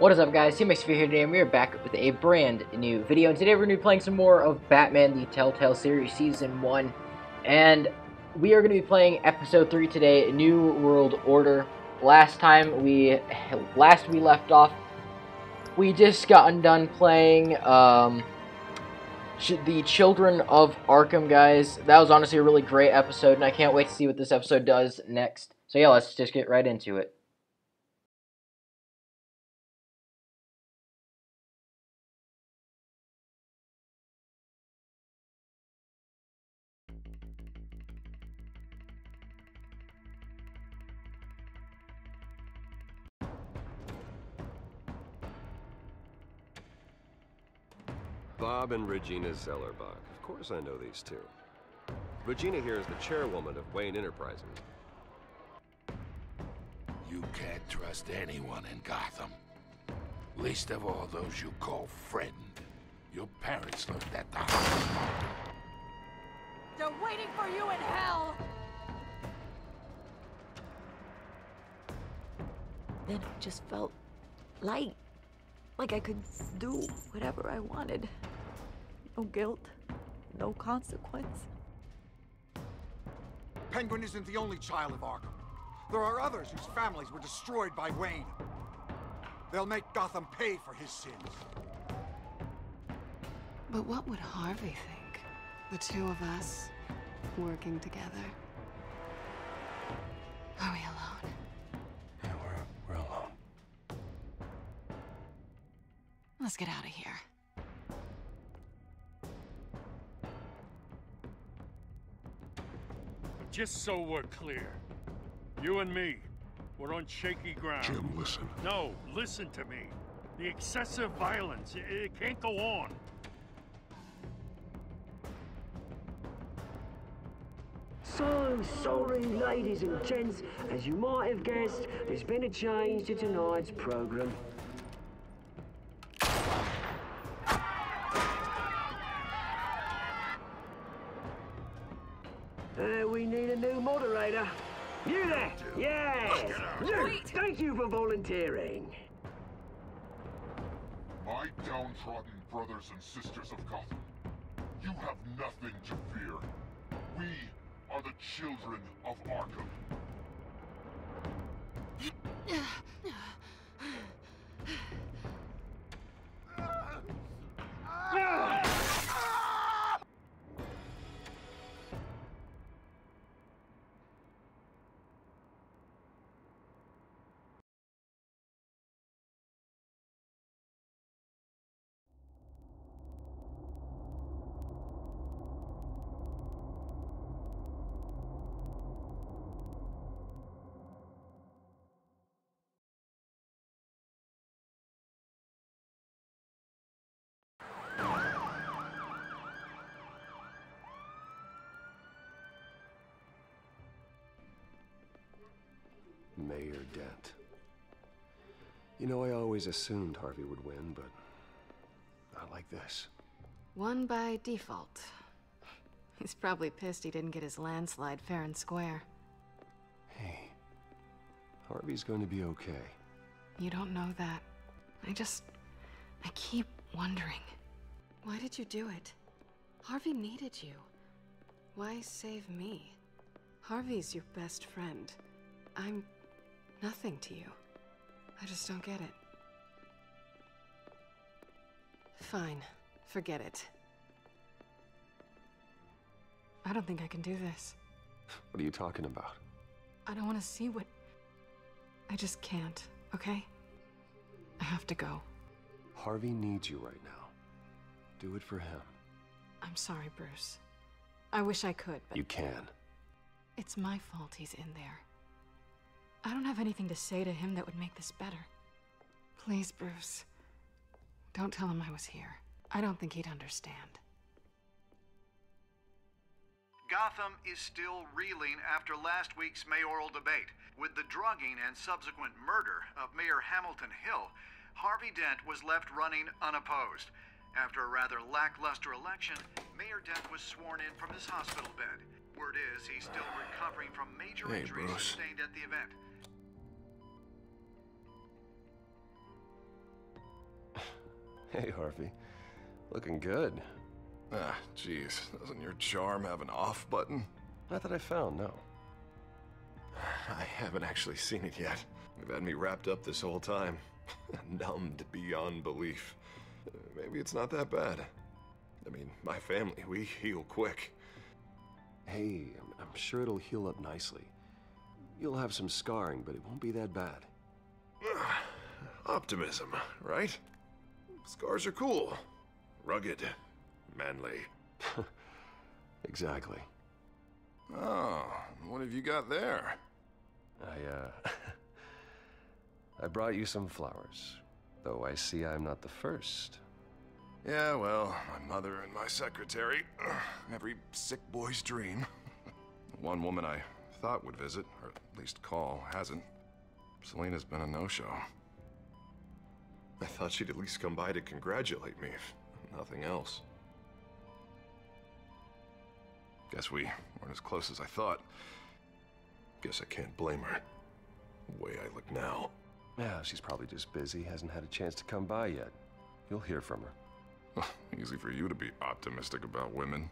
What is up, guys? TMX here today, and we are back with a brand new video. And today we're going to be playing some more of Batman the Telltale series Season 1. And we are going to be playing Episode 3 today, New World Order. Last we left off, we just got undone playing the Children of Arkham, guys. That was honestly a really great episode, and I can't wait to see what this episode does next. So yeah, let's just get right into it. Bob and Regina Zellerbach. Of course I know these two. Regina here is the chairwoman of Wayne Enterprises. You can't trust anyone in Gotham. Least of all those you call friend. Your parents learned that the hard way. They're waiting for you in hell! Then it just felt light. Like I could do whatever I wanted. No guilt, no consequence. Penguin isn't the only child of Arkham. There are others whose families were destroyed by Wayne. They'll make Gotham pay for his sins. But what would Harvey think? The two of us working together. Are we alone? Yeah, we're alone. Let's get out of here. Just so we're clear, you and me, we're on shaky ground. Jim, listen. No, listen to me. The excessive violence, it can't go on. So sorry, ladies and gents. As you might have guessed, there's been a change to tonight's program. We need a new moderator. You there? Yes! You! Thank you for volunteering. My downtrodden brothers and sisters of Gotham, you have nothing to fear. We are the children of Arkham. Mayor Dent. You know, I always assumed Harvey would win, but not like this. Won by default. He's probably pissed he didn't get his landslide fair and square. Hey, Harvey's going to be okay. You don't know that. I keep wondering. Why did you do it? Harvey needed you. Why save me? Harvey's your best friend. I'm nothing to you. I just don't get it. Fine. Forget it. I don't think I can do this. What are you talking about? I don't want to see what... I just can't, okay? I have to go. Harvey needs you right now. Do it for him. I'm sorry, Bruce. I wish I could, but... You can. It's my fault he's in there. I don't have anything to say to him that would make this better. Please, Bruce. Don't tell him I was here. I don't think he'd understand. Gotham is still reeling after last week's mayoral debate. With the drugging and subsequent murder of Mayor Hamilton Hill, Harvey Dent was left running unopposed. After a rather lackluster election, Mayor Dent was sworn in from his hospital bed. Word is he's still recovering from major injuries sustained at the event. Hey, Harvey. Looking good. Ah, jeez. Doesn't your charm have an off button? Not that I found, no. I haven't actually seen it yet. You've had me wrapped up this whole time. Numbed beyond belief. Maybe it's not that bad. I mean, my family, we heal quick. Hey, I'm sure it'll heal up nicely. You'll have some scarring, but it won't be that bad. Optimism, right? Scars are cool. Rugged. Manly. Exactly. Oh, what have you got there? I brought you some flowers. Though I see I'm not the first. Yeah, well, my mother and my secretary. Every sick boy's dream. One woman I thought would visit, or at least call, hasn't. Selena's been a no-show. I thought she'd at least come by to congratulate me, if nothing else. Guess we weren't as close as I thought. Guess I can't blame her. The way I look now. Yeah, she's probably just busy, hasn't had a chance to come by yet. You'll hear from her. Easy for you to be optimistic about women.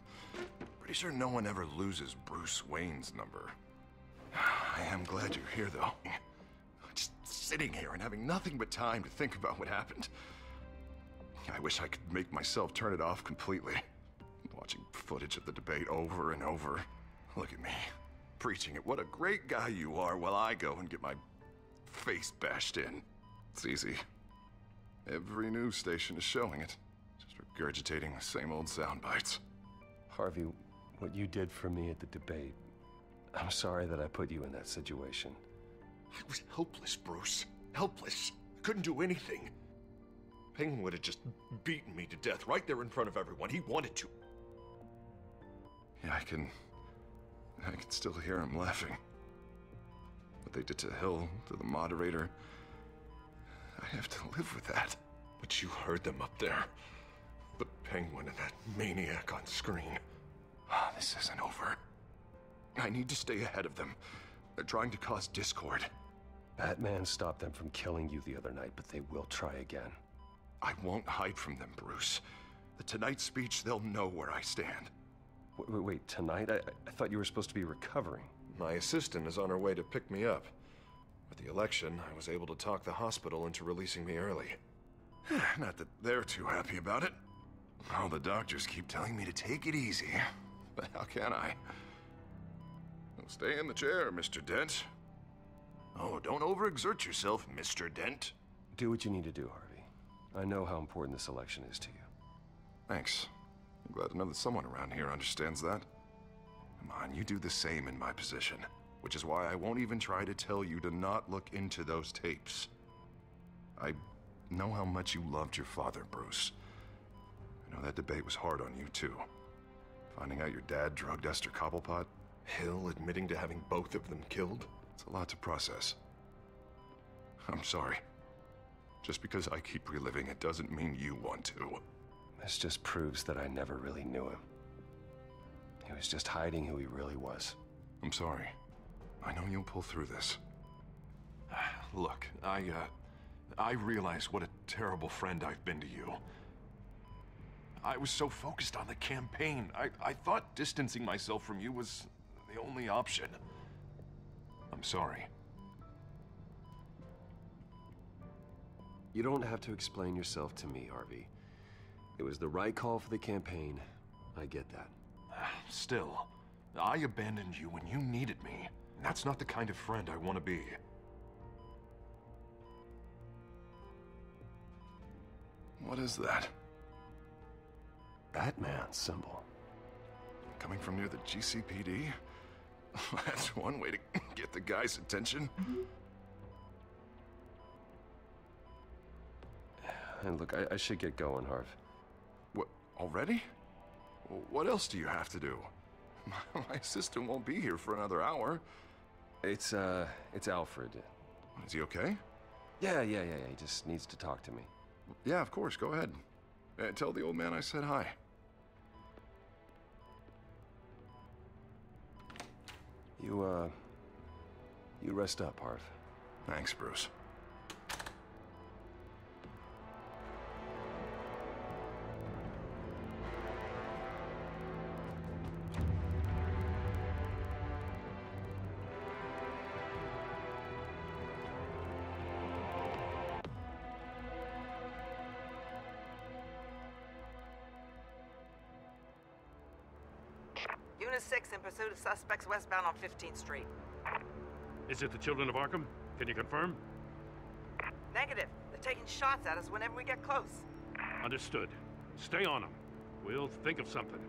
Pretty sure no one ever loses Bruce Wayne's number. I am glad you're here, though. Just sitting here and having nothing but time to think about what happened. I wish I could make myself turn it off completely. Watching footage of the debate over and over. Look at me, preaching at what a great guy you are while I go and get my face bashed in. It's easy. Every news station is showing it. Just regurgitating the same old sound bites. Harvey, what you did for me at the debate, I'm sorry that I put you in that situation. I was helpless, Bruce. Helpless. Couldn't do anything. Penguin would have just beaten me to death right there in front of everyone. He wanted to. Yeah, I can still hear him laughing. What they did to Hill, to the moderator, I have to live with that. But you heard them up there. The Penguin and that maniac on screen. This isn't over. I need to stay ahead of them. They're trying to cause discord. Batman stopped them from killing you the other night, but they will try again. I won't hide from them, Bruce. The Tonight speech, they'll know where I stand. Wait, tonight? I thought you were supposed to be recovering. My assistant is on her way to pick me up. With the election, I was able to talk the hospital into releasing me early. Not that they're too happy about it. All the doctors keep telling me to take it easy. But how can I? Stay in the chair, Mr. Dent. Oh, don't overexert yourself, Mr. Dent. Do what you need to do, Harvey. I know how important this election is to you. Thanks. I'm glad to know that someone around here understands that. Come on, you do the same in my position. Which is why I won't even try to tell you to not look into those tapes. I know how much you loved your father, Bruce. I know that debate was hard on you, too. Finding out your dad drugged Esther Cobblepot, Hill admitting to having both of them killed. It's a lot to process. I'm sorry. Just because I keep reliving it doesn't mean you want to. This just proves that I never really knew him. He was just hiding who he really was. I'm sorry. I know you'll pull through this. Look, I realize what a terrible friend I've been to you. I was so focused on the campaign. I thought distancing myself from you was the only option. I'm sorry. You don't have to explain yourself to me, Harvey. It was the right call for the campaign. I get that. Still, I abandoned you when you needed me. That's not the kind of friend I want to be. What is that? Batman symbol. Coming from near the GCPD? That's one way to get the guy's attention. And look, I should get going, Harv. What, already? What else do you have to do? My assistant won't be here for another hour. It's Alfred. Is he okay? Yeah, he just needs to talk to me. Yeah, of course, go ahead. Tell the old man I said hi. You rest up, Harv. Thanks, Bruce. Unit 6 in pursuit of suspects westbound on 15th Street. Is it the Children of Arkham? Can you confirm? Negative. They're taking shots at us whenever we get close. Understood. Stay on them. We'll think of something.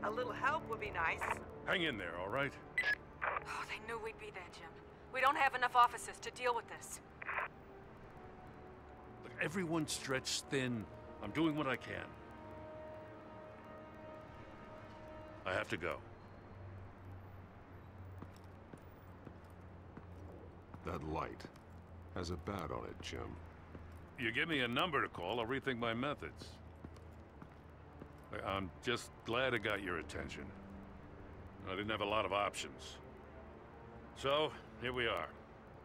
A little help would be nice. Hang in there, all right? Oh, they knew we'd be there, Jim. We don't have enough officers to deal with this. Look, everyone's stretched thin. I'm doing what I can. I have to go. That light has a bat on it, Jim. You give me a number to call, I'll rethink my methods. I'm just glad I got your attention. I didn't have a lot of options. So, here we are.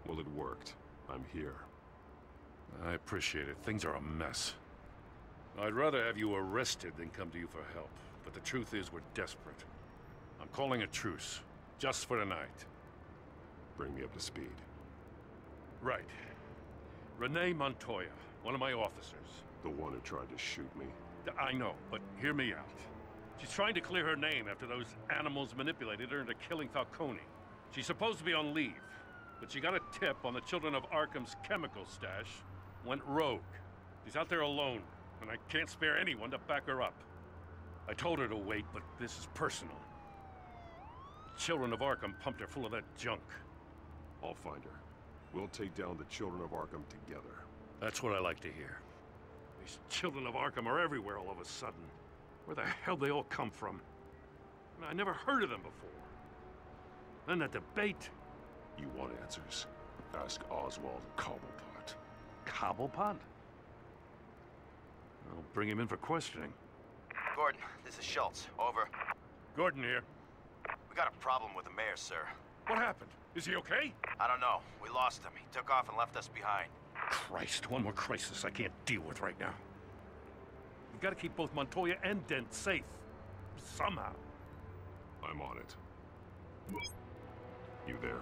Well, it worked. I'm here. I appreciate it. Things are a mess. I'd rather have you arrested than come to you for help. But the truth is, we're desperate. I'm calling a truce. Just for tonight. Bring me up to speed. Right. Renee Montoya, one of my officers. The one who tried to shoot me? I know, but hear me out. She's trying to clear her name after those animals manipulated her into killing Falcone. She's supposed to be on leave, but she got a tip on the Children of Arkham's chemical stash, went rogue. She's out there alone, and I can't spare anyone to back her up. I told her to wait, but this is personal. Children of Arkham pumped her full of that junk. I'll find her. We'll take down the Children of Arkham together. That's what I like to hear. These Children of Arkham are everywhere all of a sudden. Where the hell they all come from? I never heard of them before. Then that debate. You want answers? Ask Oswald Cobblepot. Cobblepot? I'll bring him in for questioning. Gordon, this is Schultz. Over. Gordon here. We got a problem with the mayor, sir. What happened? Is he okay? I don't know. We lost him. He took off and left us behind. Christ, one more crisis I can't deal with right now. We've got to keep both Montoya and Dent safe. Somehow. I'm on it. You there?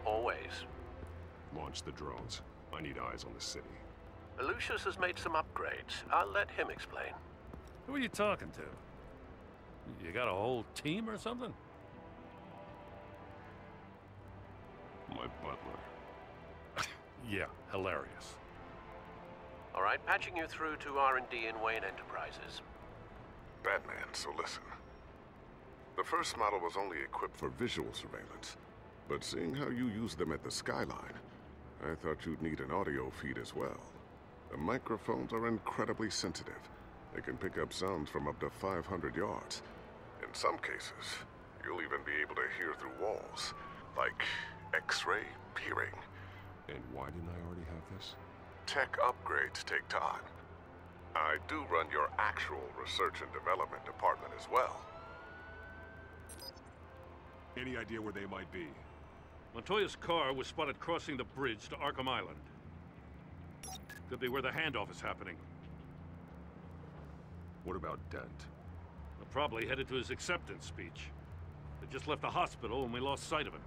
Always. Launch the drones. I need eyes on the city. Lucius has made some upgrades. I'll let him explain. Who are you talking to? You got a whole team or something? My butler. Yeah, hilarious. All right, patching you through to R&D in Wayne Enterprises. Batman, so listen. The first model was only equipped for visual surveillance, but seeing how you use them at the Skyline, I thought you'd need an audio feed as well. The microphones are incredibly sensitive. They can pick up sounds from up to 500 yards. In some cases, you'll even be able to hear through walls, like X-ray peering. And why didn't I already have this? Tech upgrades take time. I do run your actual research and development department as well. Any idea where they might be? Montoya's car was spotted crossing the bridge to Arkham Island. Could be where the handoff is happening. What about Dent? They're probably headed to his acceptance speech. They just left the hospital and we lost sight of him.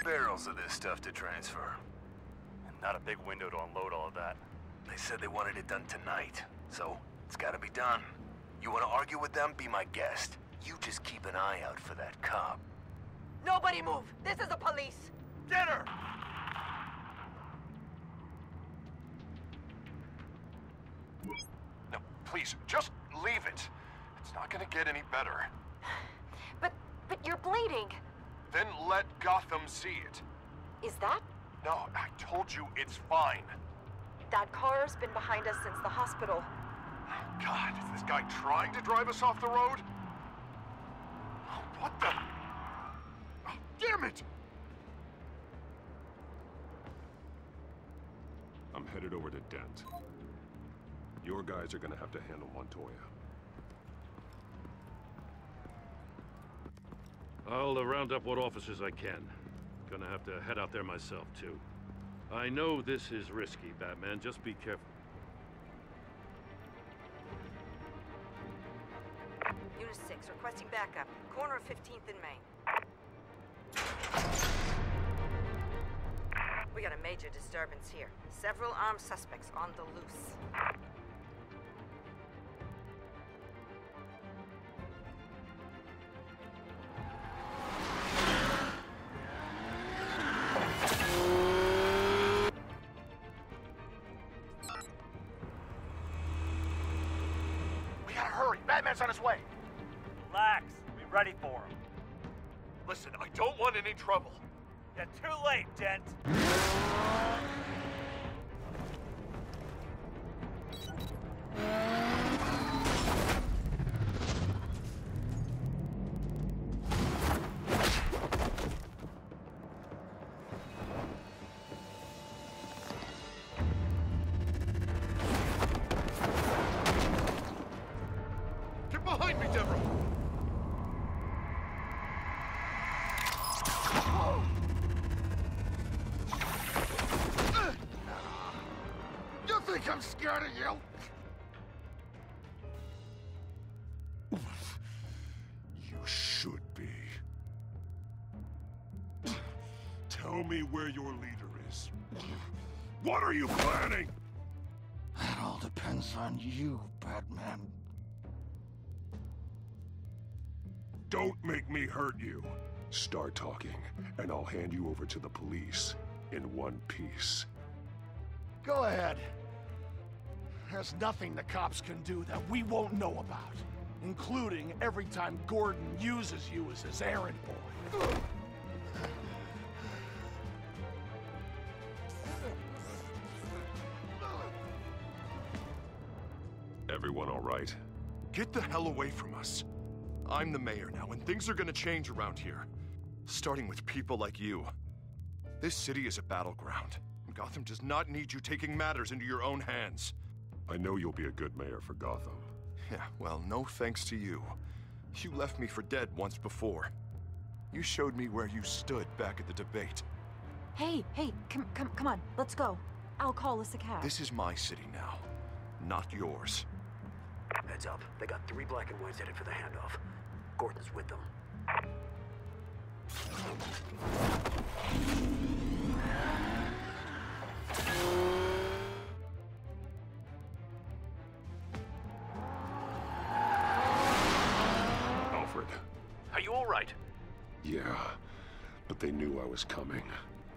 Barrels of this stuff to transfer. And not a big window to unload all of that. They said they wanted it done tonight, so it's gotta be done. You wanna argue with them? Be my guest. You just keep an eye out for that cop. Nobody move! This is the police! Get her! No, please, just leave it. It's not gonna get any better. But you're bleeding. Then let Gotham see it. Is that? No, I told you it's fine. That car's been behind us since the hospital. God, is this guy trying to drive us off the road? Oh, what the? Oh, damn it! I'm headed over to Dent. Your guys are gonna have to handle Montoya. I'll round up what officers I can. Gonna have to head out there myself, too. I know this is risky, Batman. Just be careful. Unit 6, requesting backup. Corner of 15th and Main. We got a major disturbance here. Several armed suspects on the loose. We gotta hurry. Batman's on his way. Relax. Be ready for him. Listen, I don't want any trouble. You're too late, gent. Get behind me, Deborah! You think I'm scared of you? You should be. Tell me where your leader is. What are you planning? That all depends on you, Batman. Don't make me hurt you. Start talking, and I'll hand you over to the police in one piece. Go ahead. There's nothing the cops can do that we won't know about, including every time Gordon uses you as his errand boy. Everyone all right? Get the hell away from us. I'm the mayor now, and things are gonna change around here. Starting with people like you. This city is a battleground, and Gotham does not need you taking matters into your own hands. I know you'll be a good mayor for Gotham. Yeah, well, no thanks to you. You left me for dead once before. You showed me where you stood back at the debate. Hey, come on, let's go. I'll call us a cab. This is my city now, not yours. Heads up. They got 3 black and whites headed for the handoff. Gordon's with them. Alfred. Are you all right? Yeah, but they knew I was coming.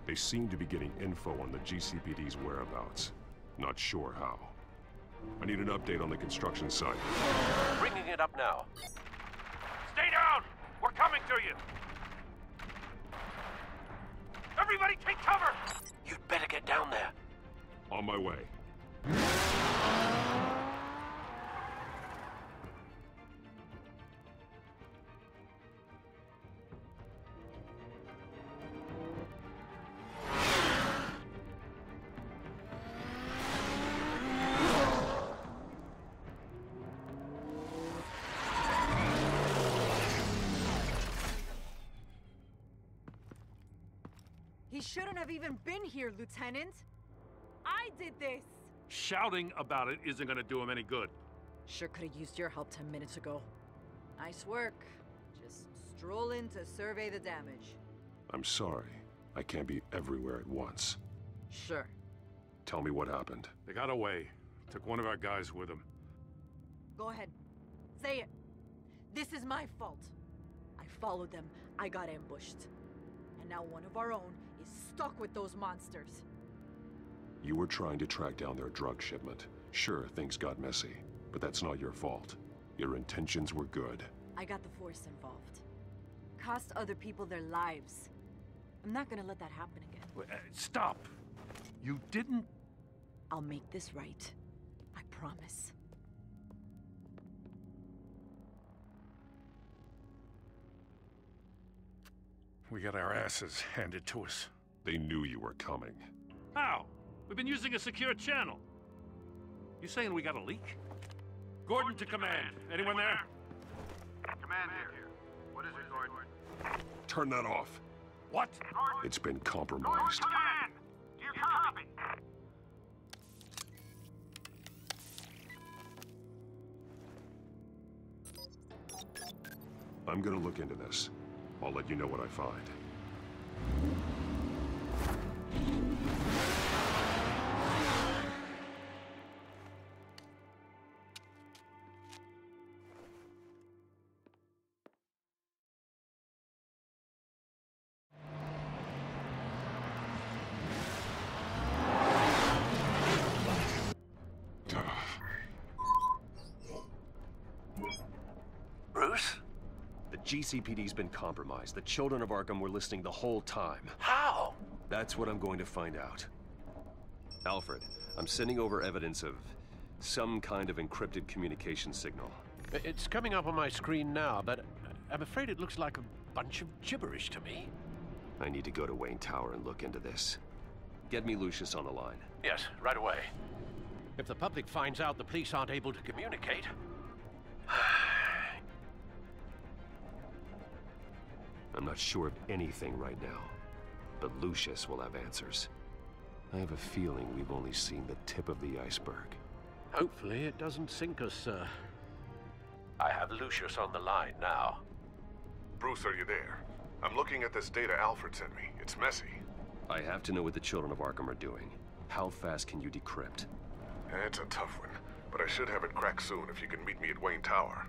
They seem to be getting info on the GCPD's whereabouts. Not sure how. I need an update on the construction site. Bringing it up now. Stay down! We're coming to you! Everybody take cover! You'd better get down there. On my way. He shouldn't have even been here, Lieutenant. I did this. Shouting about it isn't gonna do him any good. Sure could have used your help 10 minutes ago. Nice work. Just stroll in to survey the damage. I'm sorry. I can't be everywhere at once. Sure. Tell me what happened. They got away. Took one of our guys with them. Go ahead. Say it. This is my fault. I followed them. I got ambushed. And now one of our own is stuck with those monsters. You were trying to track down their drug shipment. Sure, things got messy, but that's not your fault. Your intentions were good. I got the Force involved. Cost other people their lives. I'm not gonna let that happen again. Wait, stop! You didn't... I'll make this right. I promise. We got our asses handed to us. They knew you were coming. How? We've been using a secure channel. You saying we got a leak? Gordon to command. Anyone there? Command here. What is it, Gordon? Turn that off. What? It's been compromised. Command! Do you copy? I'm gonna look into this. I'll let you know what I find. GCPD's been compromised. The children of Arkham were listening the whole time. How? That's what I'm going to find out. Alfred, I'm sending over evidence of some kind of encrypted communication signal. It's coming up on my screen now, but I'm afraid it looks like a bunch of gibberish to me. I need to go to Wayne Tower and look into this. Get me Lucius on the line. Yes, right away. If the public finds out the police aren't able to communicate... I'm not sure of anything right now, but Lucius will have answers. I have a feeling we've only seen the tip of the iceberg. Hopefully it doesn't sink us, sir. I have Lucius on the line now. Bruce, are you there? I'm looking at this data Alfred sent me. It's messy. I have to know what the children of Arkham are doing. How fast can you decrypt? It's a tough one, but I should have it cracked soon if you can meet me at Wayne Tower.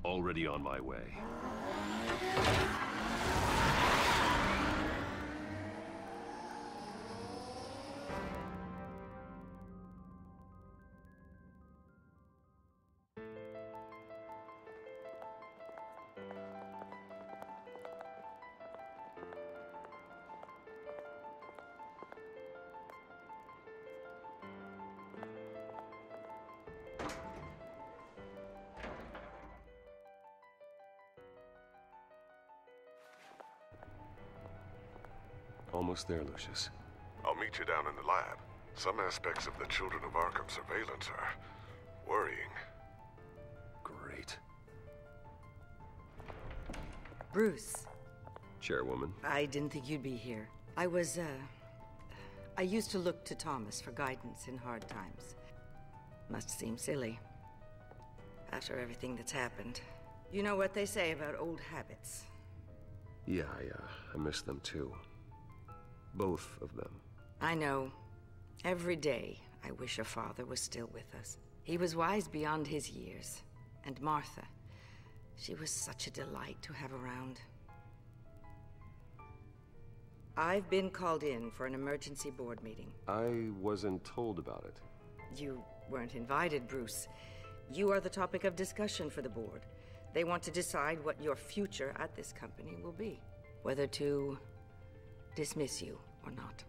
Already on my way. Almost there, Lucius. I'll meet you down in the lab. Some aspects of the Children of Arkham surveillance are worrying. Great. Bruce. Chairwoman. I didn't think you'd be here. I used to look to Thomas for guidance in hard times. Must seem silly. After everything that's happened. You know what they say about old habits. Yeah, I miss them too. Both of them. I know. Every day, I wish your father was still with us. He was wise beyond his years. And Martha, she was such a delight to have around. I've been called in for an emergency board meeting. I wasn't told about it. You weren't invited, Bruce. You are the topic of discussion for the board. They want to decide what your future at this company will be. Whether to dismiss you or not.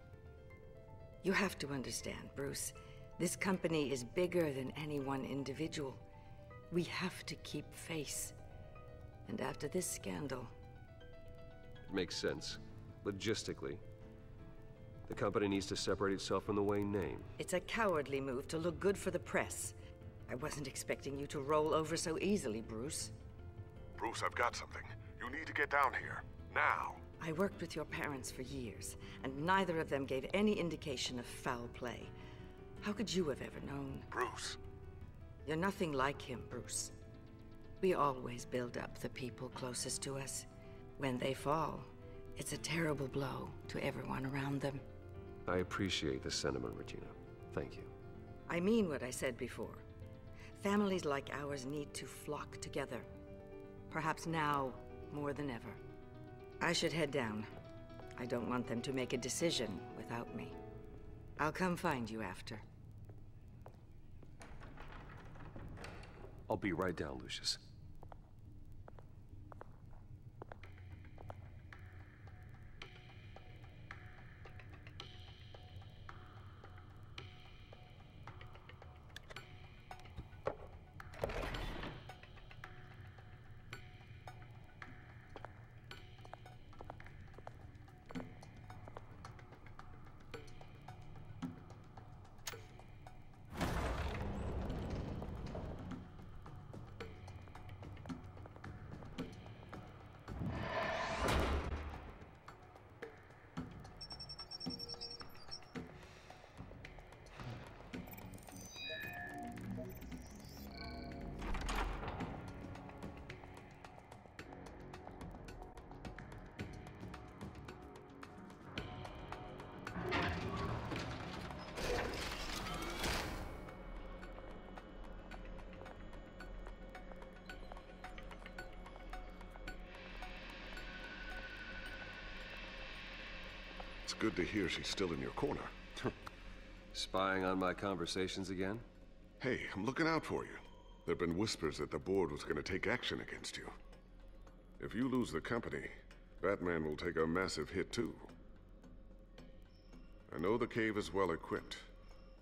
You have to understand, Bruce. This company is bigger than any one individual. We have to keep face. And after this scandal... It makes sense. Logistically. The company needs to separate itself from the Wayne name. It's a cowardly move to look good for the press. I wasn't expecting you to roll over so easily, Bruce. Bruce, I've got something. You need to get down here. Now. I worked with your parents for years, and neither of them gave any indication of foul play. How could you have ever known? Bruce. You're nothing like him, Bruce. We always build up the people closest to us. When they fall, it's a terrible blow to everyone around them. I appreciate the sentiment, Regina. Thank you. I mean what I said before. Families like ours need to flock together. Perhaps now more than ever. I should head down. I don't want them to make a decision without me. I'll come find you after. I'll be right down, Lucius. It's good to hear she's still in your corner. Spying on my conversations again? Hey, I'm looking out for you. There've been whispers that the board was going to take action against you. If you lose the company, Batman will take a massive hit too. I know the cave is well equipped,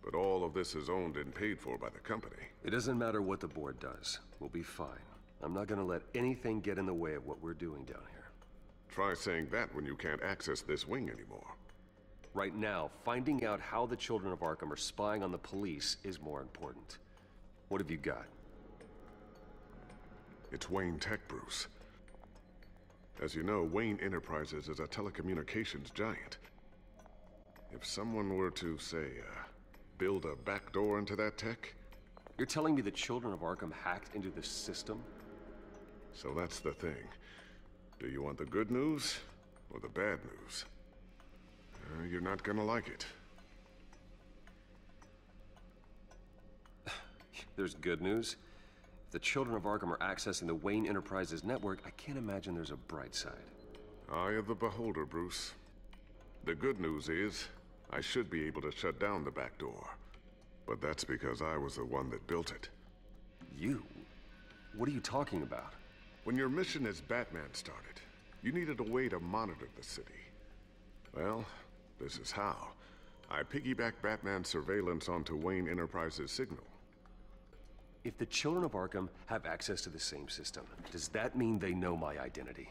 but all of this is owned and paid for by the company. It doesn't matter what the board does. We'll be fine. I'm not gonna let anything get in the way of what we're doing down here. Try saying that when you can't access this wing anymore. Right now, finding out how the children of Arkham are spying on the police is more important. What have you got? It's Wayne Tech, Bruce. As you know, Wayne Enterprises is a telecommunications giant. If someone were to, say, build a backdoor into that tech... You're telling me the children of Arkham hacked into this system? So that's the thing. Do you want the good news or the bad news? You're not gonna like it. There's good news. If the children of Arkham are accessing the Wayne Enterprises network, I can't imagine there's a bright side. Eye of the beholder, Bruce. The good news is, I should be able to shut down the back door. But that's because I was the one that built it. You? What are you talking about? When your mission as Batman started, you needed a way to monitor the city. Well, this is how. I piggybacked Batman's surveillance onto Wayne Enterprises' signal. If the children of Arkham have access to the same system, does that mean they know my identity?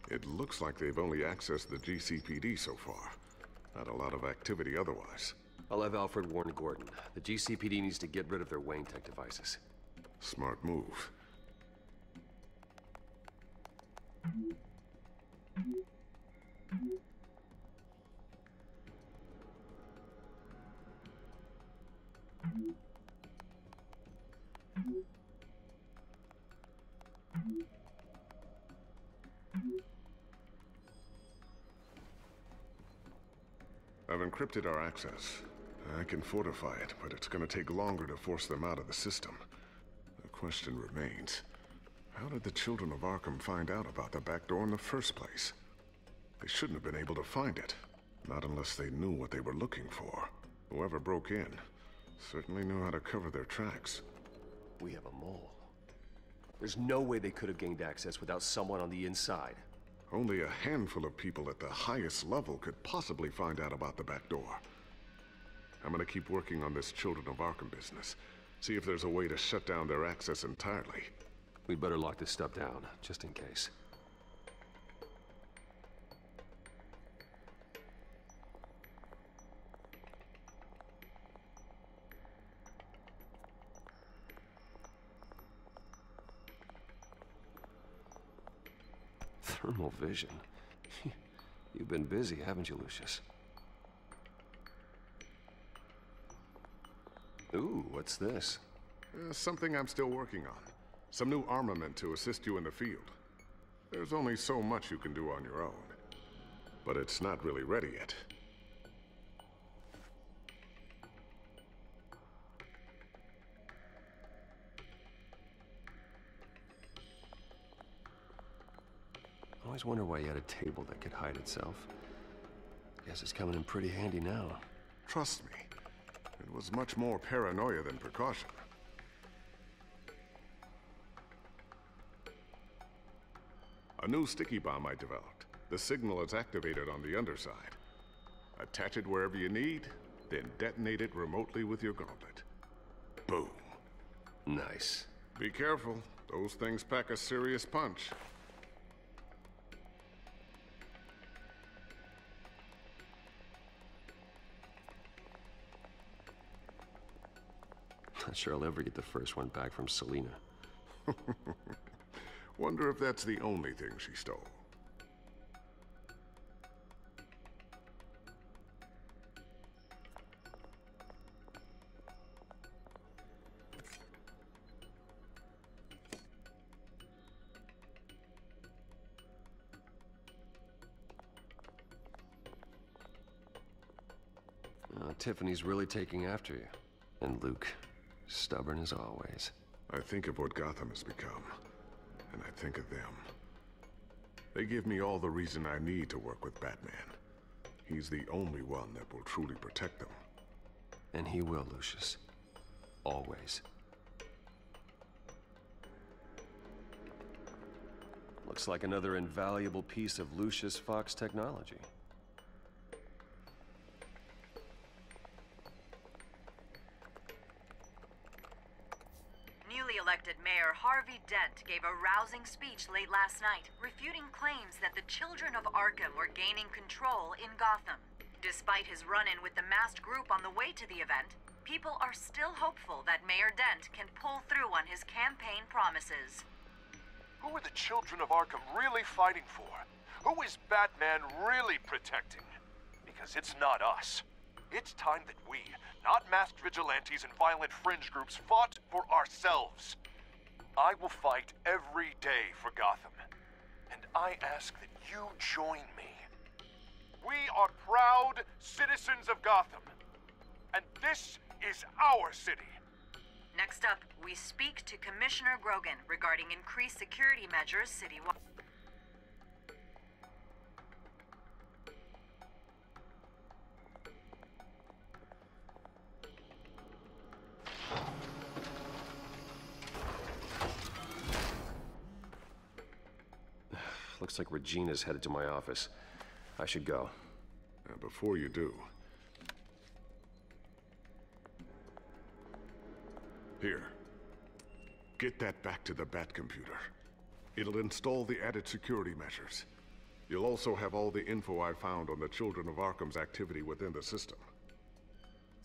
It looks like they've only accessed the GCPD so far. Not a lot of activity otherwise. I'll have Alfred warn Gordon. The GCPD needs to get rid of their Wayne Tech devices. Smart move. I've encrypted our access. I can fortify it, but it's gonna take longer to force them out of the system. The question remains, how did the children of Arkham find out about the back door in the first place? They shouldn't have been able to find it. Not unless they knew what they were looking for. Whoever broke in certainly knew how to cover their tracks. We have a mole. There's no way they could have gained access without someone on the inside. Only a handful of people at the highest level could possibly find out about the back door. I'm gonna keep working on this Children of Arkham business. See if there's a way to shut down their access entirely. We'd better lock this stuff down, just in case. Thermal vision? You've been busy, haven't you, Lucius? Ooh, what's this? Something I'm still working on. Some new armament to assist you in the field. There's only so much you can do on your own. But it's not really ready yet. I always wonder why you had a table that could hide itself. Guess it's coming in pretty handy now. Trust me, it was much more paranoia than precaution. A new sticky bomb I developed. The signal is activated on the underside. Attach it wherever you need, then detonate it remotely with your gauntlet. Boom. Nice. Be careful. Those things pack a serious punch. Not sure I'll ever get the first one back from Selina. Wonder if that's the only thing she stole. Tiffany's really taking after you. And Luke, stubborn as always. I think of what Gotham has become, and I think of them. They give me all the reason I need to work with Batman. He's the only one that will truly protect them. And he will, Lucius. Always. Looks like another invaluable piece of Lucius Fox technology. Newly elected Mayor Harvey Dent gave a rousing speech late last night, refuting claims that the children of Arkham were gaining control in Gotham. Despite his run-in with the masked group on the way to the event, people are still hopeful that Mayor Dent can pull through on his campaign promises. Who are the children of Arkham really fighting for? Who is Batman really protecting? Because it's not us. It's time that we, not masked vigilantes and violent fringe groups, fought for ourselves. I will fight every day for Gotham. And I ask that you join me. We are proud citizens of Gotham. And this is our city. Next up, we speak to Commissioner Grogan regarding increased security measures citywide. Looks like Regina's headed to my office. I should go. Before you do... Here. Get that back to the Bat computer. It'll install the added security measures. You'll also have all the info I found on the Children of Arkham's activity within the system.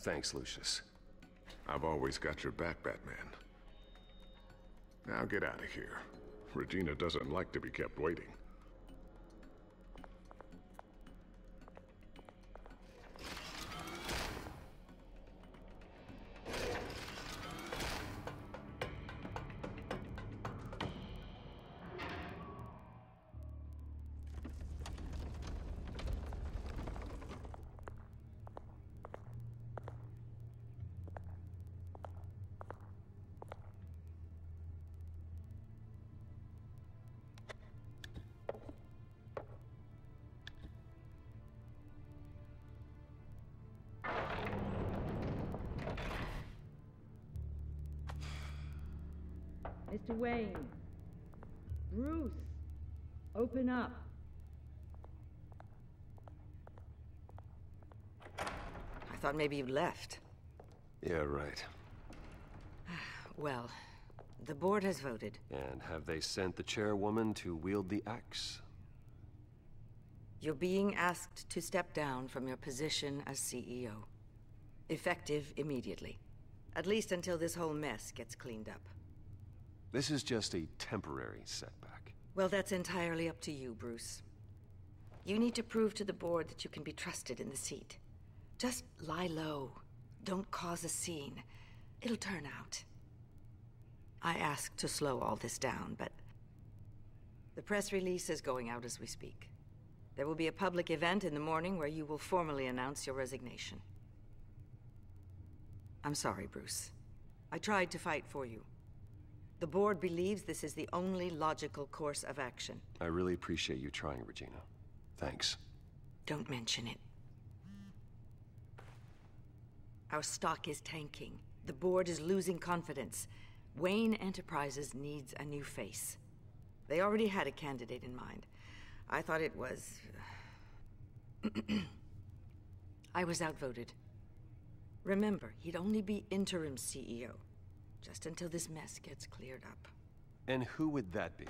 Thanks, Lucius. I've always got your back, Batman. Now get out of here. Regina doesn't like to be kept waiting. Mr. Wayne. Bruce. Open up. I thought maybe you left. Yeah, right. Well, the board has voted. And have they sent the chairwoman to wield the axe? You're being asked to step down from your position as CEO. Effective immediately. At least until this whole mess gets cleaned up. This is just a temporary setback. Well, that's entirely up to you, Bruce. You need to prove to the board that you can be trusted in the seat. Just lie low. Don't cause a scene. It'll turn out. I asked to slow all this down, but the press release is going out as we speak. There will be a public event in the morning where you will formally announce your resignation. I'm sorry, Bruce. I tried to fight for you. The board believes this is the only logical course of action. I really appreciate you trying, Regina. Thanks. Don't mention it. Our stock is tanking. The board is losing confidence. Wayne Enterprises needs a new face. They already had a candidate in mind. I thought it was... I was outvoted. Remember, he'd only be interim CEO. Just until this mess gets cleared up. And who would that be?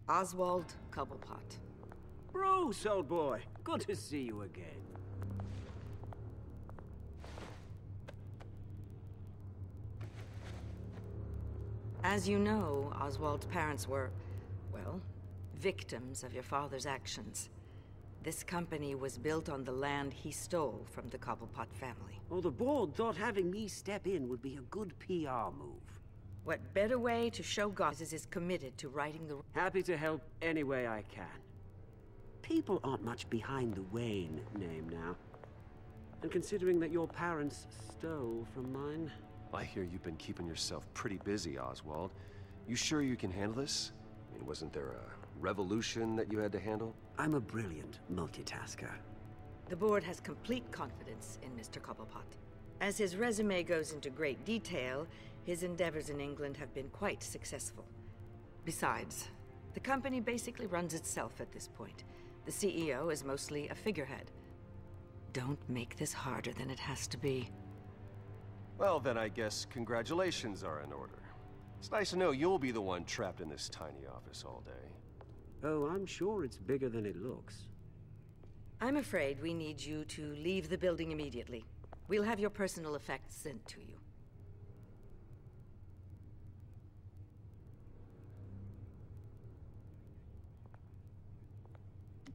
Oswald Cobblepot. Bruce, old boy. Good to see you again. As you know, Oswald's parents were, well, victims of your father's actions. This company was built on the land he stole from the Cobblepot family. Well, the board thought having me step in would be a good PR move. What better way to show God is committed to righting the... Happy to help any way I can. People aren't much behind the Wayne name now. And considering that your parents stole from mine... I hear you've been keeping yourself pretty busy, Oswald. You sure you can handle this? I mean, wasn't there a revolution that you had to handle? I'm a brilliant multitasker. The board has complete confidence in Mr. Cobblepot. As his resume goes into great detail, his endeavors in England have been quite successful. Besides, the company basically runs itself at this point. The CEO is mostly a figurehead. Don't make this harder than it has to be. Well, then I guess congratulations are in order. It's nice to know you'll be the one trapped in this tiny office all day. Oh, I'm sure it's bigger than it looks. I'm afraid we need you to leave the building immediately. We'll have your personal effects sent to you.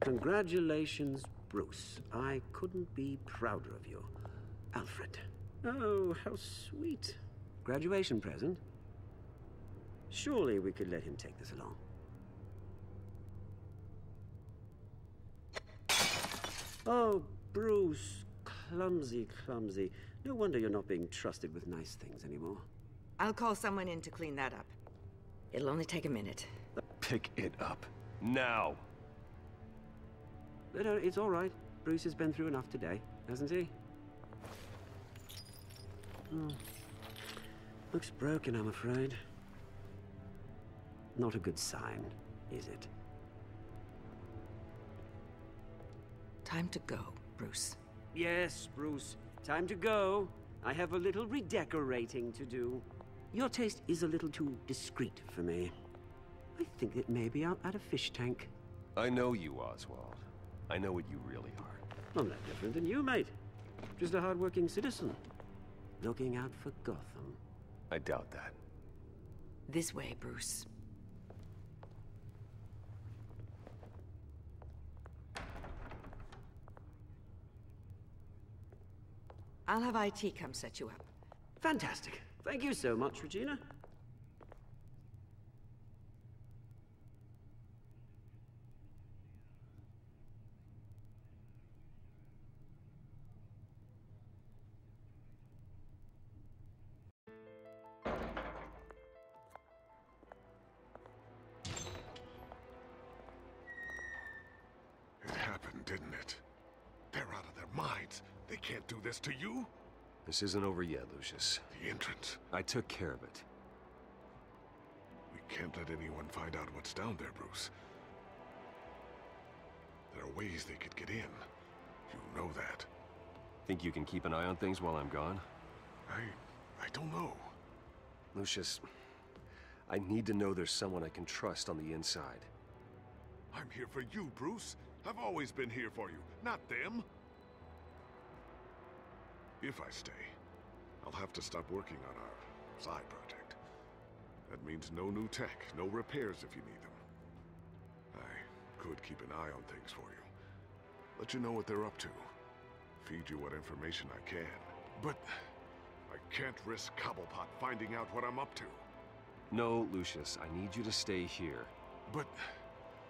Congratulations, Bruce. I couldn't be prouder of you. Alfred. Oh, how sweet. Graduation present? Surely we could let him take this along. Oh, Bruce. Clumsy, clumsy. No wonder you're not being trusted with nice things anymore. I'll call someone in to clean that up. It'll only take a minute. Pick it up. Now! But it's all right. Bruce has been through enough today, hasn't he? Looks broken, I'm afraid. Not a good sign, is it? Time to go, Bruce. Yes, Bruce. Time to go. I have a little redecorating to do. Your taste is a little too discreet for me. I think that maybe I'll add a fish tank. I know you, Oswald. I know what you really are. I'm no different than you, mate. Just a hard-working citizen. Looking out for Gotham. I doubt that. This way, Bruce. I'll have IT come set you up. Fantastic. Thank you so much, Regina. It happened, didn't it? They're out of their minds. They can't do this to you. This isn't over yet, Lucius. The entrance. I took care of it. We can't let anyone find out what's down there, Bruce. There are ways they could get in. You know that. Think you can keep an eye on things while I'm gone? I don't know. Lucius, I need to know there's someone I can trust on the inside. I'm here for you, Bruce. I've always been here for you, not them. If I stay, I'll have to stop working on our side project. That means no new tech, no repairs if you need them. I could keep an eye on things for you. Let you know what they're up to. Feed you what information I can. But I can't risk Cobblepot finding out what I'm up to. No, Lucius, I need you to stay here. But...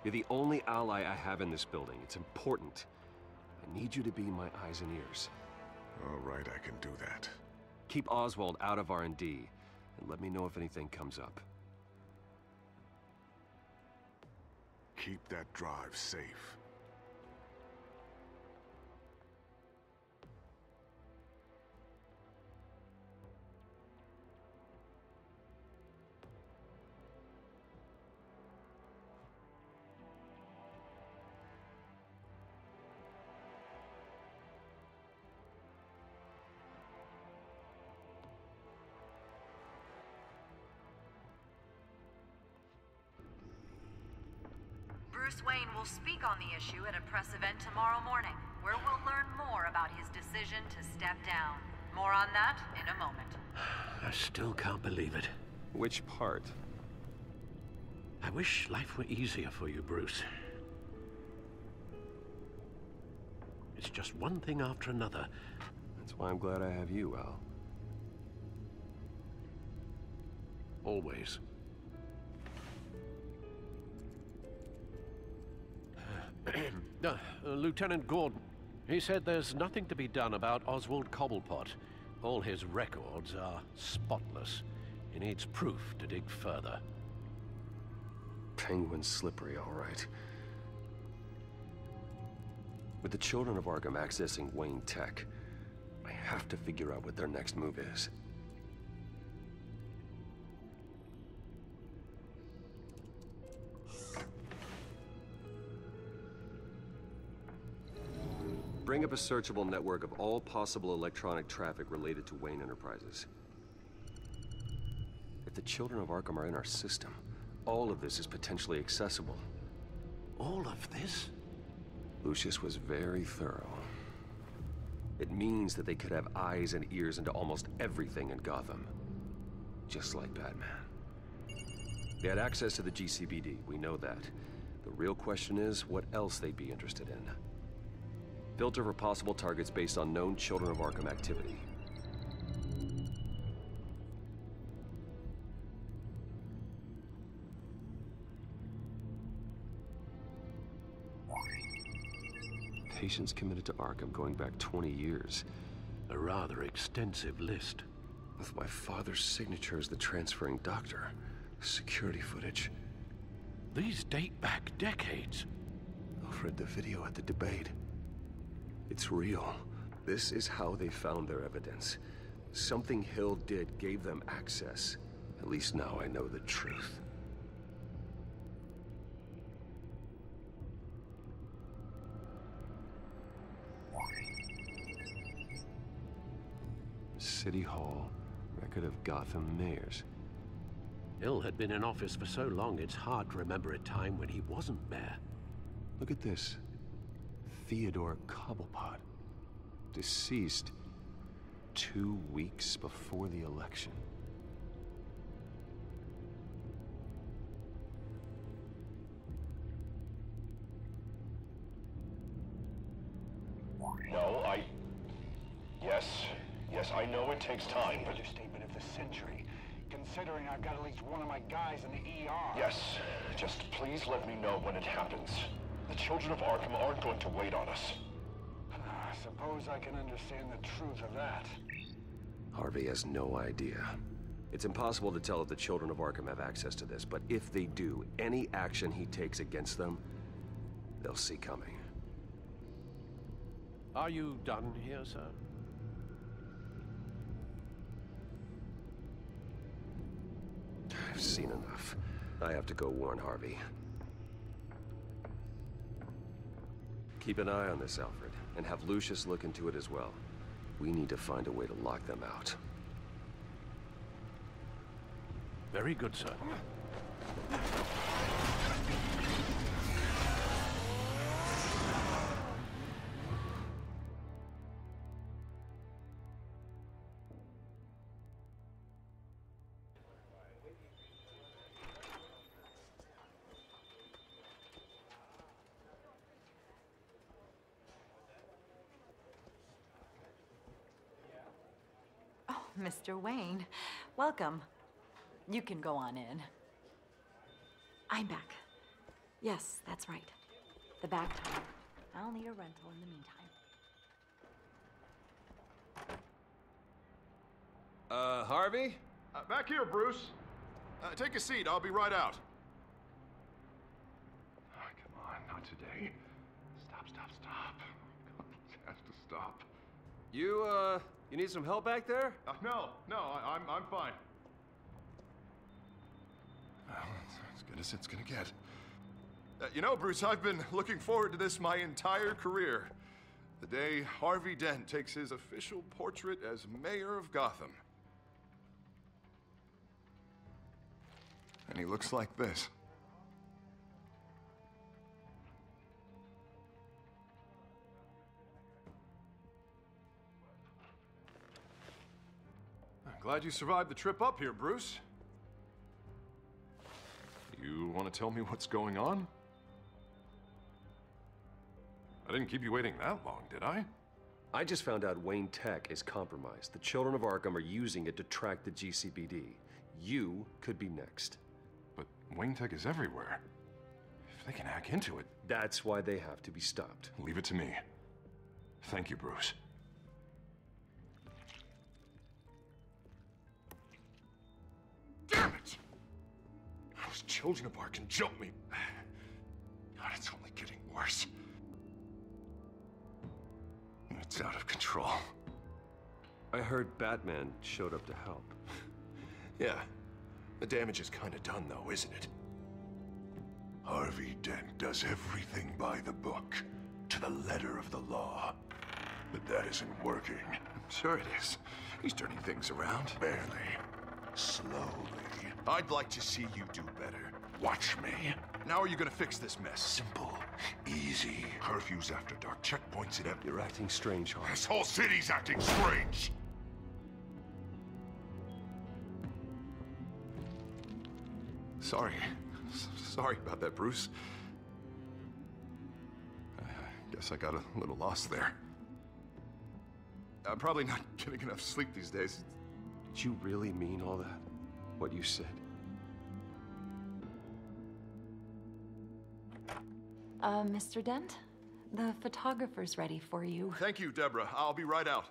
You're the only ally I have in this building. It's important. I need you to be my eyes and ears. All right, I can do that. Keep Oswald out of R&D, and let me know if anything comes up. Keep that drive safe. Bruce Wayne will speak on the issue at a press event tomorrow morning, where we'll learn more about his decision to step down. More on that in a moment. I still can't believe it. Which part? I wish life were easier for you, Bruce. It's just one thing after another. That's why I'm glad I have you, Al. Always. Lieutenant Gordon, he said there's nothing to be done about Oswald Cobblepot. All his records are spotless. He needs proof to dig further. Penguin's slippery, all right. With the children of Arkham accessing Wayne Tech, I have to figure out what their next move is. Bring up a searchable network of all possible electronic traffic related to Wayne Enterprises. If the children of Arkham are in our system, all of this is potentially accessible. All of this? Lucius was very thorough. It means that they could have eyes and ears into almost everything in Gotham. Just like Batman. They had access to the GCPD, we know that. The real question is, what else they'd be interested in. Filter for possible targets based on known Children of Arkham activity. Patients committed to Arkham going back 20 years. A rather extensive list. With my father's signature as the transferring doctor. Security footage. These date back decades. Alfred, the video at the debate. It's real. This is how they found their evidence. Something Hill did gave them access. At least now I know the truth. City Hall, record of Gotham mayors. Hill had been in office for so long, it's hard to remember a time when he wasn't mayor. Look at this. Theodore Cobblepot. Deceased 2 weeks before the election. No, Yes, I know it takes time, but... Understatement of the century. Considering I've got at least one of my guys in the ER. Yes, just please let me know when it happens. The children of Arkham aren't going to wait on us. I suppose I can understand the truth of that. Harvey has no idea. It's impossible to tell if the children of Arkham have access to this, but if they do, any action he takes against them, they'll see coming. Are you done here, sir? I've seen enough. I have to go warn Harvey. Keep an eye on this, Alfred, and have Lucius look into it as well. We need to find a way to lock them out. Very good, sir. Mr. Wayne, welcome. You can go on in. I'm back. Yes, that's right. The back tire. I'll need a rental in the meantime. Harvey? Back here, Bruce. Take a seat. I'll be right out. Oh, come on, not today. Stop. It has to stop. You need some help back there? No, I'm fine. Well, it's as good as it's gonna get. You know, Bruce, I've been looking forward to this my entire career. The day Harvey Dent takes his official portrait as mayor of Gotham. And he looks like this. Glad you survived the trip up here, Bruce. You want to tell me what's going on? I didn't keep you waiting that long, did I? I just found out Wayne Tech is compromised. The children of Arkham are using it to track the GCPD. You could be next. But Wayne Tech is everywhere. If they can hack into it... That's why they have to be stopped. Leave it to me. Thank you, Bruce. Damn it! Those children of Arkham jumped me. God, it's only getting worse. It's out of control. I heard Batman showed up to help. Yeah. The damage is kind of done, though, isn't it? Harvey Dent does everything by the book, to the letter of the law. But that isn't working. Sure it is. He's turning things around. Barely. Slowly. I'd like to see you do better. Watch me. Now are you gonna fix this mess? Simple. Easy. Curfews after dark. Checkpoints at every... You're acting strange, Harvey. This whole city's acting strange. Sorry. Sorry about that, Bruce. I guess I got a little lost there. I'm probably not getting enough sleep these days. Did you really mean all that? What you said? Mr. Dent? The photographer's ready for you. Thank you, Deborah. I'll be right out.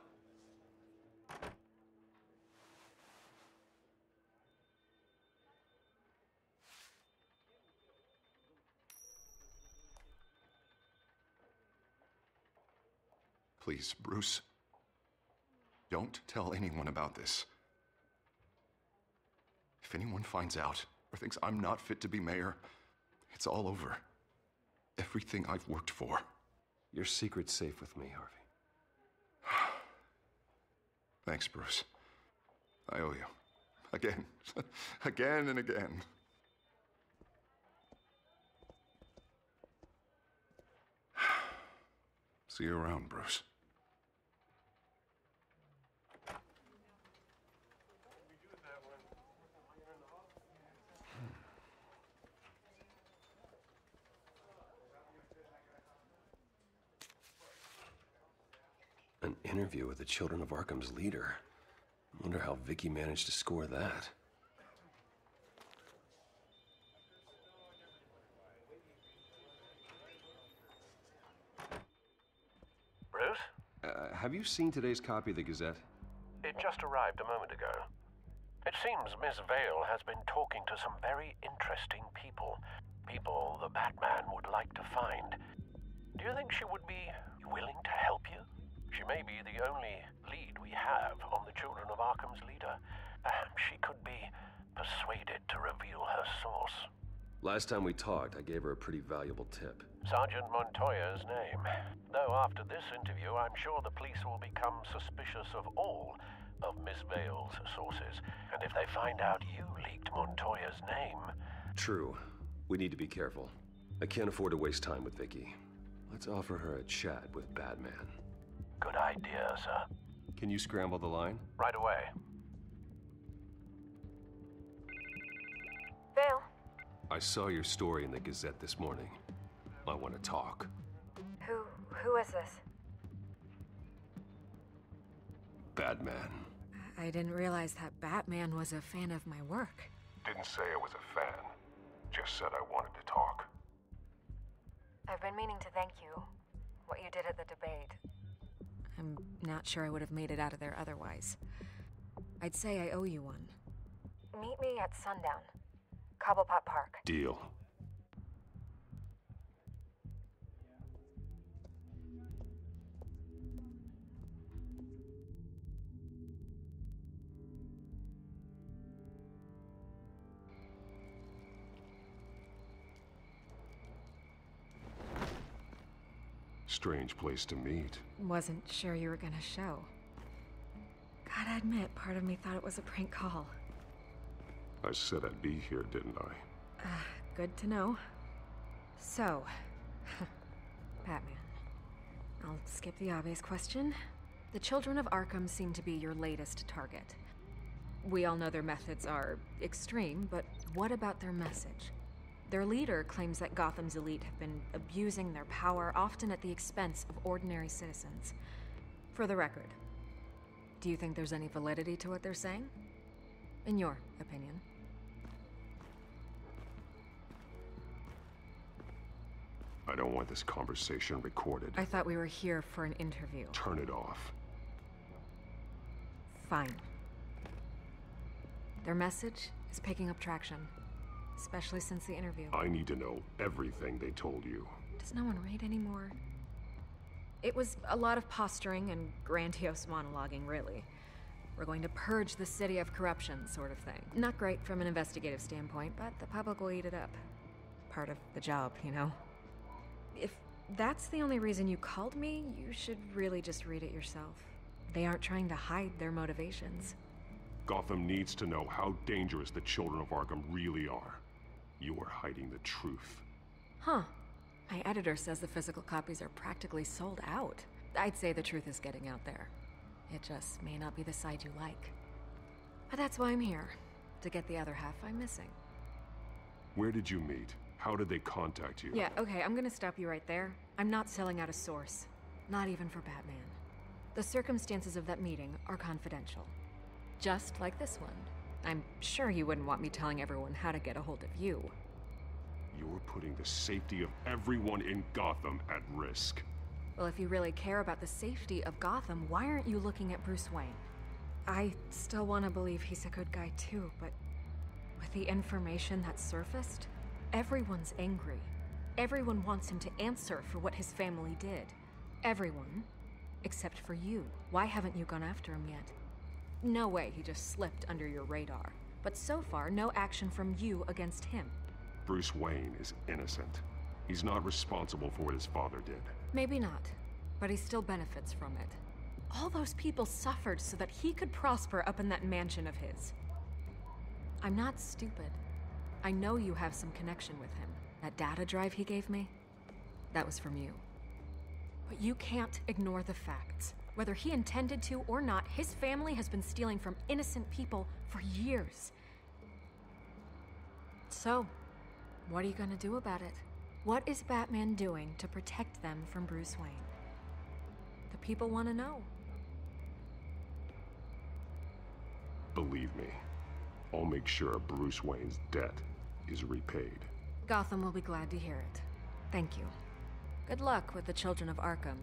Please, Bruce. Don't tell anyone about this. If anyone finds out or thinks I'm not fit to be mayor, it's all over. Everything I've worked for. Your secret's safe with me, Harvey. Thanks, Bruce. I owe you. Again. Again and again. See you around, Bruce. An interview with the Children of Arkham's leader. I wonder how Vicky managed to score that. Bruce? Have you seen today's copy of the Gazette? It just arrived a moment ago. It seems Miss Vale has been talking to some very interesting people. People the Batman would like to find. Do you think she would be willing to help you? She may be the only lead we have on the Children of Arkham's leader. Perhaps she could be persuaded to reveal her source. Last time we talked, I gave her a pretty valuable tip. Sergeant Montoya's name. Though after this interview, I'm sure the police will become suspicious of all of Miss Vale's sources. And if they find out you leaked Montoya's name... True. We need to be careful. I can't afford to waste time with Vicky. Let's offer her a chat with Batman. Good idea, sir. Can you scramble the line? Right away. Vale. I saw your story in the Gazette this morning. I want to talk. Who is this? Batman. I didn't realize that Batman was a fan of my work. Didn't say I was a fan. Just said I wanted to talk. I've been meaning to thank you. What you did at the debate. I'm not sure I would have made it out of there otherwise. I'd say I owe you one. Meet me at sundown. Cobblepot Park. Deal. Strange place to meet. Wasn't sure you were gonna show. Gotta admit, part of me thought it was a prank call. I said I'd be here, didn't I? Good to know. So, Batman. I'll skip the obvious question. The Children of Arkham seem to be your latest target. We all know their methods are extreme, but what about their message? Their leader claims that Gotham's elite have been abusing their power, often at the expense of ordinary citizens. For the record, do you think there's any validity to what they're saying? In your opinion? I don't want this conversation recorded. I thought we were here for an interview. Turn it off. Fine. Their message is picking up traction, especially since the interview. I need to know everything they told you. Does no one read anymore? It was a lot of posturing and grandiose monologuing, really. We're going to purge the city of corruption, sort of thing. Not great from an investigative standpoint, but the public will eat it up. Part of the job, you know? If that's the only reason you called me, you should really just read it yourself. They aren't trying to hide their motivations. Gotham needs to know how dangerous the children of Arkham really are. You are hiding the truth. Huh. My editor says the physical copies are practically sold out. I'd say the truth is getting out there. It just may not be the side you like. But that's why I'm here, to get the other half I'm missing. Where did you meet? How did they contact you? Yeah, okay, I'm gonna stop you right there. I'm not selling out a source. Not even for Batman. The circumstances of that meeting are confidential. Just like this one. I'm sure you wouldn't want me telling everyone how to get a hold of you. You're putting the safety of everyone in Gotham at risk. Well, if you really care about the safety of Gotham, why aren't you looking at Bruce Wayne? I still want to believe he's a good guy too, but with the information that surfaced, everyone's angry. Everyone wants him to answer for what his family did. Everyone, except for you. Why haven't you gone after him yet? No way he just slipped under your radar. But so far, no action from you against him. Bruce Wayne is innocent. He's not responsible for what his father did. Maybe not, but he still benefits from it. All those people suffered so that he could prosper up in that mansion of his. I'm not stupid. I know you have some connection with him. That data drive he gave me, that was from you. But you can't ignore the facts. Whether he intended to or not, his family has been stealing from innocent people for years. So, what are you gonna do about it? What is Batman doing to protect them from Bruce Wayne? The people want to know. Believe me, I'll make sure Bruce Wayne's debt is repaid. Gotham will be glad to hear it. Thank you. Good luck with the children of Arkham.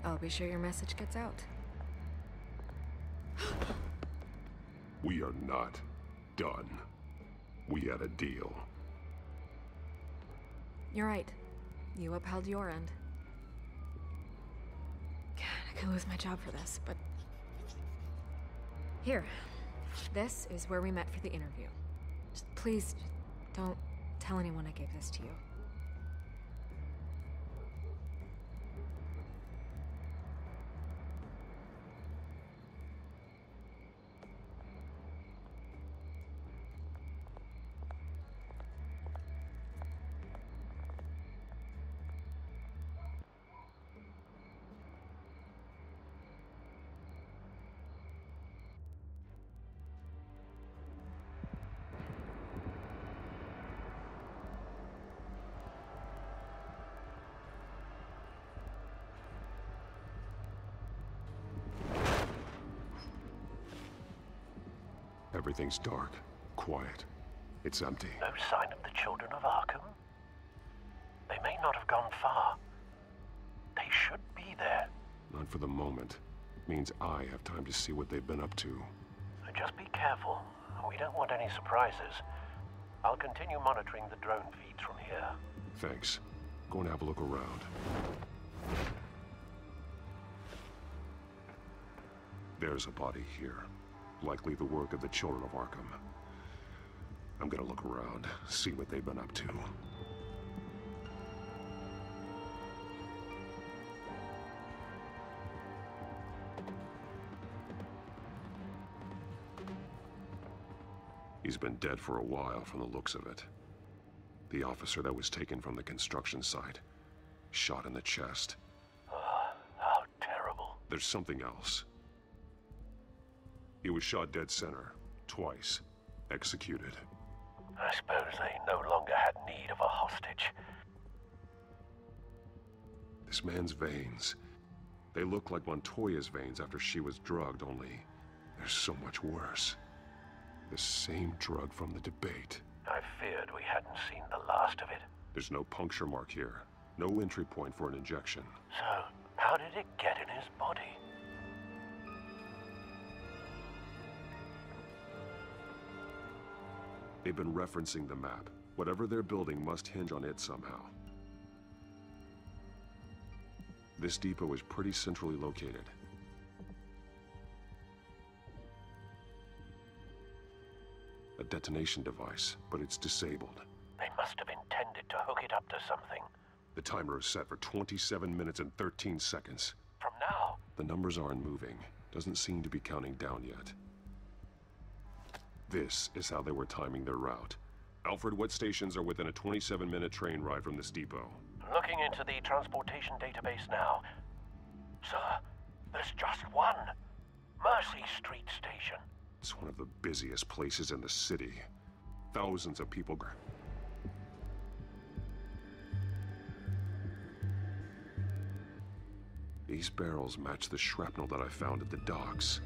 I'll be sure your message gets out. We are not done. We had a deal. You're right. You upheld your end. God, I could lose my job for this, but... Here. This is where we met for the interview. Just please, don't tell anyone I gave this to you. Everything's dark, quiet. It's empty. No sign of the children of Arkham? They may not have gone far. They should be there. Not for the moment. It means I have time to see what they've been up to. Just be careful. We don't want any surprises. I'll continue monitoring the drone feeds from here. Thanks. Go and have a look around. There's a body here. Likely the work of the children of Arkham. I'm gonna look around, see what they've been up to. He's been dead for a while from the looks of it. The officer that was taken from the construction site. Shot in the chest. How terrible. There's something else. He was shot dead center, twice, executed. I suppose they no longer had need of a hostage. This man's veins, they look like Montoya's veins after she was drugged, only they're so much worse. The same drug from the debate. I feared we hadn't seen the last of it. There's no puncture mark here, no entry point for an injection. So, how did it get in his body? They've been referencing the map. Whatever they're building must hinge on it somehow. This depot is pretty centrally located. detonation device, but it's disabled. They must have intended to hook it up to something. The timer is set for 27 minutes and 13 seconds. From now? The numbers aren't moving. Doesn't seem to be counting down yet. This is how they were timing their route. Alfred, what stations are within a 27-minute train ride from this depot? Looking into the transportation database now. Sir, there's just one. Mercy Street Station. It's one of the busiest places in the city. Thousands of people. These barrels match the shrapnel that I found at the docks.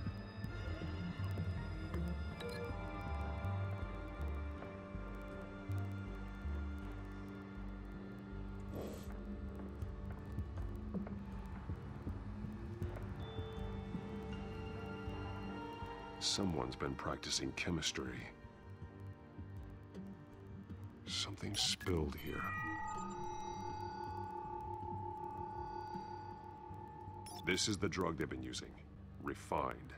Someone's been practicing chemistry. Something spilled here. This is the drug they've been using. Refined.